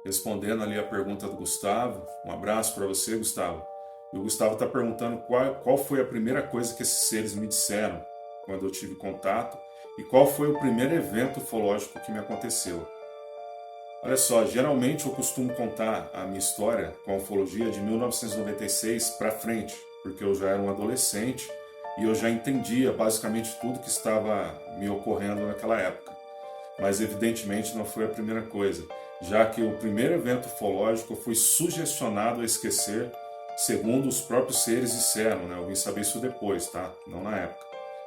Respondendo ali a pergunta do Gustavo, um abraço para você, Gustavo. E o Gustavo está perguntando qual foi a primeira coisa que esses seres me disseram quando eu tive contato e qual foi o primeiro evento ufológico que me aconteceu. Olha só, geralmente eu costumo contar a minha história com a ufologia de 1996 para frente, porque eu já era um adolescente e eu já entendia basicamente tudo que estava me ocorrendo naquela época. Mas evidentemente não foi a primeira coisa, já que o primeiro evento ufológico eu fui sugestionado a esquecer, segundo os próprios seres disseram, né? Eu vim saber isso depois, tá? Não na época.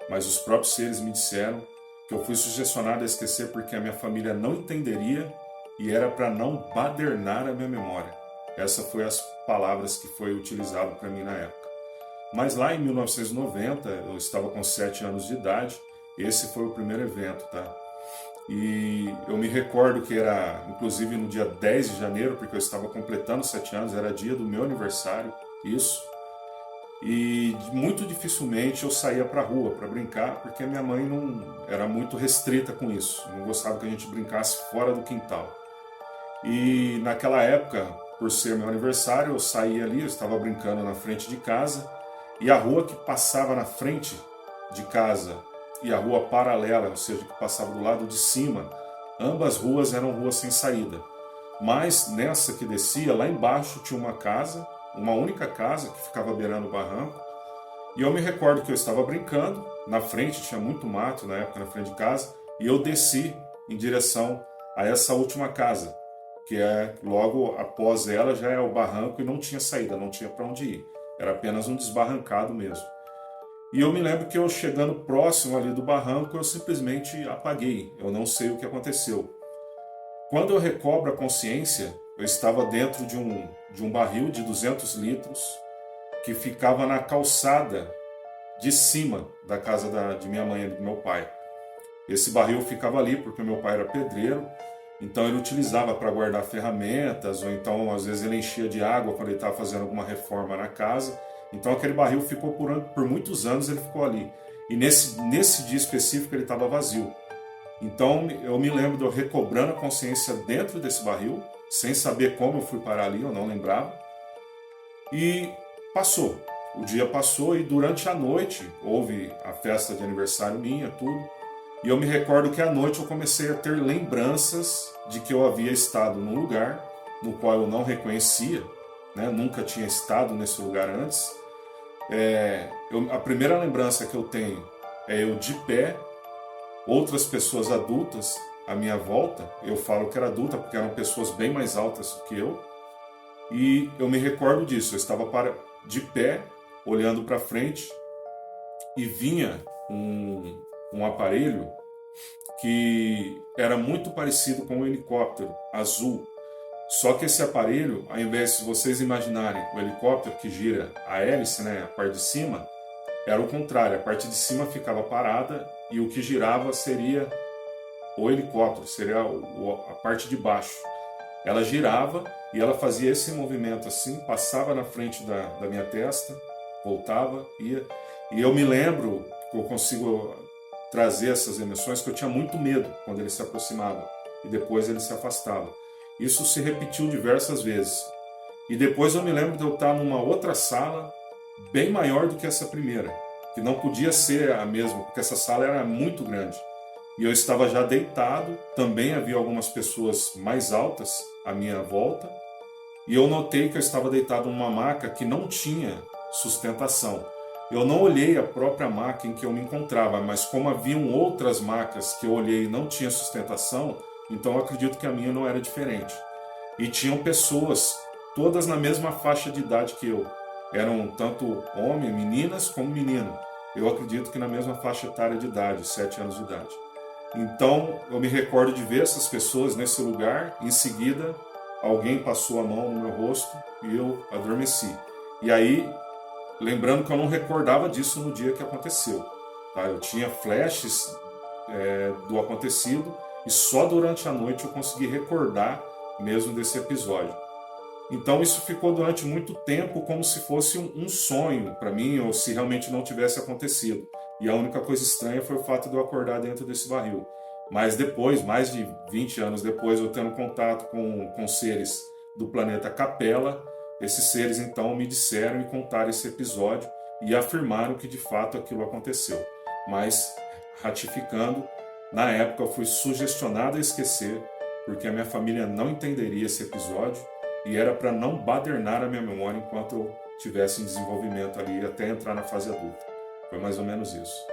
Mas os próprios seres me disseram que eu fui sugestionado a esquecer porque a minha família não entenderia e era para não badernar a minha memória. Essa foi as palavras que foi utilizado para mim na época. Mas lá em 1990, eu estava com 7 anos de idade, esse foi o primeiro evento, tá? E eu me recordo que era, inclusive, no dia 10 de janeiro, porque eu estava completando 7 anos, era dia do meu aniversário, isso. E muito dificilmente eu saía para a rua para brincar, porque minha mãe não era muito restrita com isso, não gostava que a gente brincasse fora do quintal. E naquela época, por ser meu aniversário, eu saía ali, eu estava brincando na frente de casa, e a rua que passava na frente de casa e a rua paralela, ou seja, que passava do lado de cima, ambas ruas eram ruas sem saída. Mas nessa que descia, lá embaixo tinha uma casa, uma única casa que ficava beirando o barranco. E eu me recordo que eu estava brincando, na frente tinha muito mato na época na frente de casa, e eu desci em direção a essa última casa, que é logo após ela já é o barranco e não tinha saída, não tinha para onde ir. Era apenas um desbarrancado mesmo. E eu me lembro que eu chegando próximo ali do barranco, eu simplesmente apaguei. Eu não sei o que aconteceu. Quando eu recobro a consciência, eu estava dentro de um barril de 200 litros que ficava na calçada de cima da casa de minha mãe e do meu pai. Esse barril ficava ali porque meu pai era pedreiro, então ele utilizava para guardar ferramentas, ou então às vezes ele enchia de água quando ele estava fazendo alguma reforma na casa. Então aquele barril ficou por muitos anos, ele ficou ali. E nesse dia específico ele estava vazio. Então eu me lembro de eu recobrando a consciência dentro desse barril, sem saber como eu fui parar ali, eu não lembrava. E passou. O dia passou e durante a noite houve a festa de aniversário minha, tudo. E eu me recordo que à noite eu comecei a ter lembranças de que eu havia estado num lugar no qual eu não reconhecia, né? Nunca tinha estado nesse lugar antes. A primeira lembrança que eu tenho é eu de pé, outras pessoas adultas à minha volta. Eu falo que era adulta porque eram pessoas bem mais altas que eu. E eu me recordo disso. Eu estava de pé, olhando para frente e vinha um aparelho que era muito parecido com um helicóptero azul. Só que esse aparelho, ao invés de vocês imaginarem o helicóptero que gira a hélice, né, a parte de cima, era o contrário. A parte de cima ficava parada e o que girava seria o helicóptero, seria a parte de baixo. Ela girava e ela fazia esse movimento assim, passava na frente da minha testa, voltava, ia. E eu me lembro que eu consigo trazer essas emoções, que eu tinha muito medo quando ele se aproximava e depois ele se afastava. Isso se repetiu diversas vezes. E depois eu me lembro de eu estar numa outra sala, bem maior do que essa primeira, que não podia ser a mesma, porque essa sala era muito grande. E eu estava já deitado, também havia algumas pessoas mais altas à minha volta, e eu notei que eu estava deitado numa maca que não tinha sustentação. Eu não olhei a própria maca em que eu me encontrava, mas como haviam outras macas que eu olhei e não tinha sustentação, então eu acredito que a minha não era diferente. E tinham pessoas, todas na mesma faixa de idade que eu. Eram tanto homem, meninas, como menino. Eu acredito que na mesma faixa etária de idade, 7 anos de idade. Então eu me recordo de ver essas pessoas nesse lugar. Em seguida, alguém passou a mão no meu rosto e eu adormeci. E aí, lembrando que eu não recordava disso no dia que aconteceu. Tá? Eu tinha flashes do acontecido e só durante a noite eu consegui recordar mesmo desse episódio. Então isso ficou durante muito tempo como se fosse um sonho para mim, ou se realmente não tivesse acontecido. E a única coisa estranha foi o fato de eu acordar dentro desse barril. Mas depois, mais de 20 anos depois, eu tendo contato com seres do planeta Capela, esses seres então me disseram e contaram esse episódio e afirmaram que de fato aquilo aconteceu. Mas, ratificando, na época eu fui sugestionado a esquecer, porque a minha família não entenderia esse episódio e era para não badernar a minha memória enquanto eu estivesse em desenvolvimento ali até entrar na fase adulta. Foi mais ou menos isso.